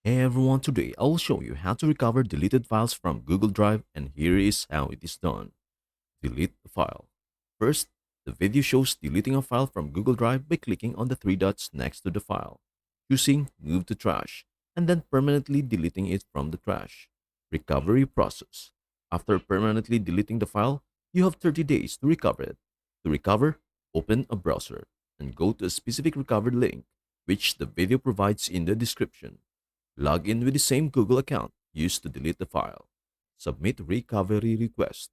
Hey everyone, today I will show you how to recover deleted files from Google Drive, and here is how it is done. Delete the file. First, the video shows deleting a file from Google Drive by clicking on the three dots next to the file, choosing Move to Trash, and then permanently deleting it from the trash. Recovery process. After permanently deleting the file, you have 30 days to recover it. To recover, open a browser and go to a specific recovered link, which the video provides in the description. Log in with the same Google account used to delete the file. Submit recovery request.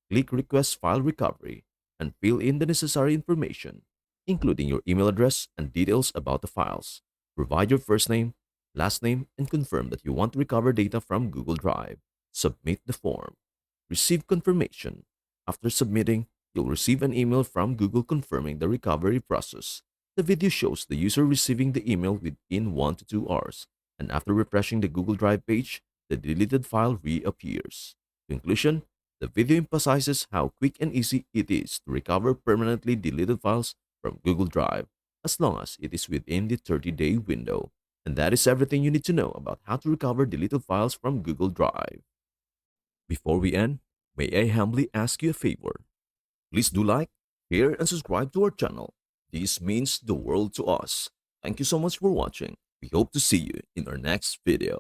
Click Request File Recovery and fill in the necessary information, including your email address and details about the files. Provide your first name, last name, and confirm that you want to recover data from Google Drive. Submit the form. Receive confirmation. After submitting, you'll receive an email from Google confirming the recovery process. The video shows the user receiving the email within 1 to 2 hours, and after refreshing the Google Drive page, the deleted file reappears. Conclusion: the video emphasizes how quick and easy it is to recover permanently deleted files from Google Drive, as long as it is within the 30-day window. And that is everything you need to know about how to recover deleted files from Google Drive. Before we end, may I humbly ask you a favor? Please do like, share, and subscribe to our channel. This means the world to us. Thank you so much for watching. We hope to see you in our next video.